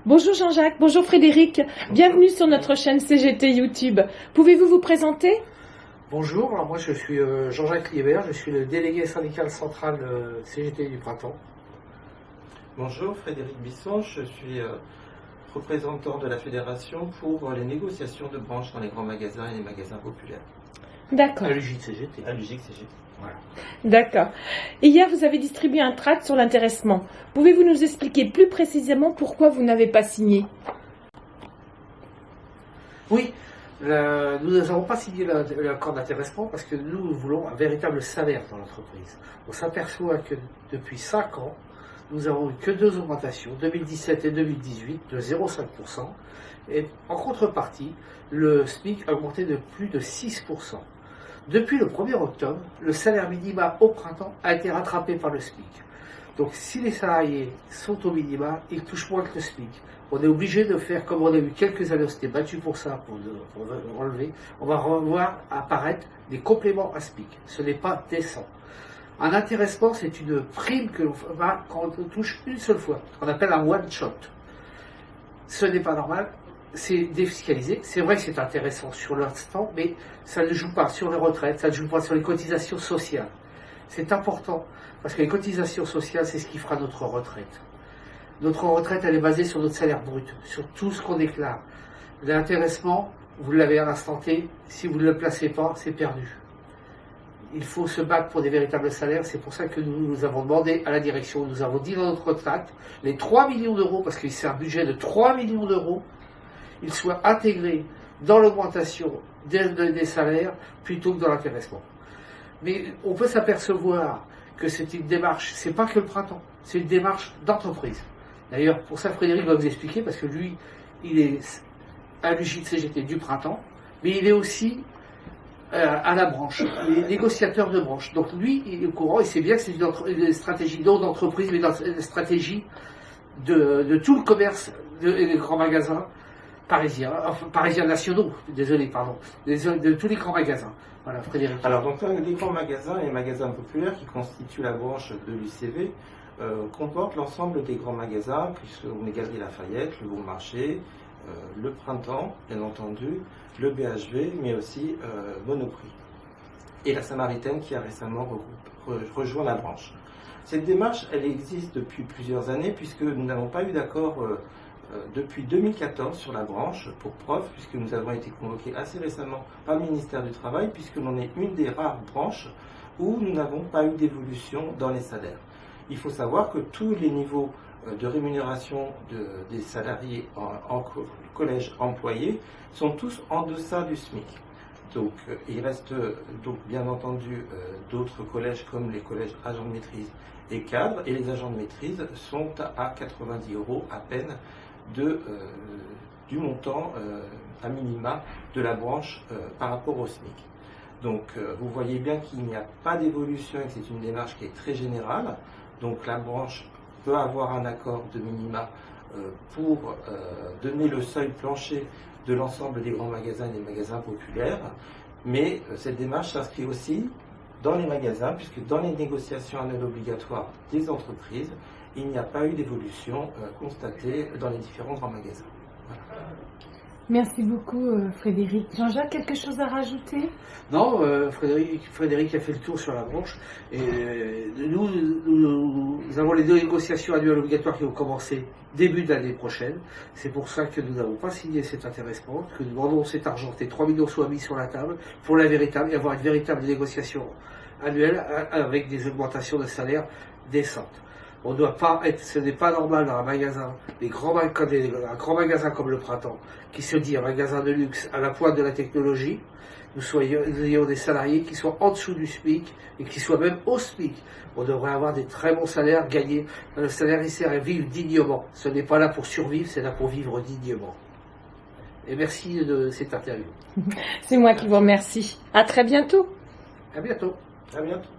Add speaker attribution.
Speaker 1: Bonjour Jean-Jacques, bonjour Frédéric, bienvenue sur notre chaîne CGT YouTube. Pouvez-vous vous présenter?
Speaker 2: Bonjour, alors moi je suis Jean-Jacques Liébert, je suis le délégué syndical central CGT du Printemps.
Speaker 3: Bonjour, Frédéric Bisson, je suis représentant de la Fédération pour les négociations de branches dans les grands magasins et les magasins populaires.
Speaker 1: D'accord.
Speaker 2: À l'UJCGT.
Speaker 3: À l'UJCGT.
Speaker 2: Voilà.
Speaker 1: D'accord. Et hier, vous avez distribué un tract sur l'intéressement. Pouvez-vous nous expliquer plus précisément pourquoi vous n'avez pas signé?
Speaker 2: Oui, nous n'avons pas signé l'accord d'intéressement parce que nous voulons un véritable salaire dans l'entreprise. On s'aperçoit que depuis 5 ans, nous avons eu que 2 augmentations, 2017 et 2018, de 0,5%. Et en contrepartie, le SMIC a augmenté de plus de 6%. Depuis le 1er octobre, le salaire minima au printemps a été rattrapé par le SMIC. Donc si les salariés sont au minima, ils touchent moins que le SMIC. On est obligé de faire, comme on a eu quelques années, on s'était battu pour ça, pour relever, on va revoir apparaître des compléments à SMIC. Ce n'est pas décent. Un intéressement, c'est une prime que l'on va quand on touche une seule fois, qu'on appelle un one shot. Ce n'est pas normal. C'est défiscalisé. C'est vrai que c'est intéressant sur l'instant, mais ça ne joue pas sur les retraites, ça ne joue pas sur les cotisations sociales. C'est important, parce que les cotisations sociales, c'est ce qui fera notre retraite. Notre retraite, elle est basée sur notre salaire brut, sur tout ce qu'on déclare. L'intéressement, vous l'avez à l'instant T, si vous ne le placez pas, c'est perdu. Il faut se battre pour des véritables salaires, c'est pour ça que nous avons demandé à la direction, nous avons dit dans notre tract, les 3 millions d'euros, parce que c'est un budget de 3 millions d'euros, ils soient intégrés dans l'augmentation des salaires plutôt que dans l'intéressement. Mais on peut s'apercevoir que c'est une démarche, c'est pas que le printemps, c'est une démarche d'entreprise. D'ailleurs, pour ça, Frédéric va vous expliquer, parce que lui, il est à l'UJCGT du printemps, mais il est aussi à la branche, les négociateurs de branche. Donc lui, il est au courant, et c'est bien que c'est une stratégie non d'entreprise, mais une stratégie de tout le commerce des grands magasins parisiens, enfin parisiens nationaux, désolé, pardon, de tous les grands magasins. Voilà, Frédéric.
Speaker 3: Alors, donc, les grands magasins et les magasins populaires qui constituent la branche de l'UCV comportent l'ensemble des grands magasins, puisqu'on est Galeries Lafayette, le Bon Marché, le Printemps, bien entendu, le BHV, mais aussi Monoprix. Et la Samaritaine qui a récemment rejoint la branche. Cette démarche, elle existe depuis plusieurs années, puisque nous n'avons pas eu d'accord depuis 2014 sur la branche, pour preuve, puisque nous avons été convoqués assez récemment par le ministère du Travail, puisque l'on est une des rares branches où nous n'avons pas eu d'évolution dans les salaires. Il faut savoir que tous les niveaux de rémunération des salariés en collège employés sont tous en deçà du SMIC. Donc il reste donc bien entendu d'autres collèges comme les collèges agents de maîtrise et cadres, et les agents de maîtrise sont à 90 € à peine du montant à minima de la branche par rapport au SMIC. Donc vous voyez bien qu'il n'y a pas d'évolution et que c'est une démarche qui est très générale. Donc la branche peut avoir un accord de minima pour donner le seuil plancher de l'ensemble des grands magasins et des magasins populaires, mais cette démarche s'inscrit aussi dans les magasins, puisque dans les négociations annuelles obligatoires des entreprises, il n'y a pas eu d'évolution constatée dans les différents grands magasins. Voilà.
Speaker 1: Merci beaucoup Frédéric. Jean-Jacques, quelque chose à rajouter?
Speaker 2: Non, Frédéric a fait le tour sur la branche. Et nous avons les 2 négociations annuelles obligatoires qui vont commencer début de l'année prochaine. C'est pour ça que nous n'avons pas signé cet intéressement, que nous demandons cet argent, ces 3 millions soit mis sur la table pour la véritable, et avoir une véritable négociation annuelle avec des augmentations de salaire décentes. On ne doit pas être, ce n'est pas normal dans un magasin, un grand magasin comme le Printemps, qui se dit un magasin de luxe à la pointe de la technologie, nous ayons des salariés qui soient en dessous du SMIC et qui soient même au SMIC. On devrait avoir des très bons salaires, gagner le salaire nécessaire et vivre dignement. Ce n'est pas là pour survivre, c'est là pour vivre dignement. Et merci de cette interview.
Speaker 1: C'est moi qui vous remercie. À très bientôt.
Speaker 2: À bientôt.
Speaker 3: À bientôt.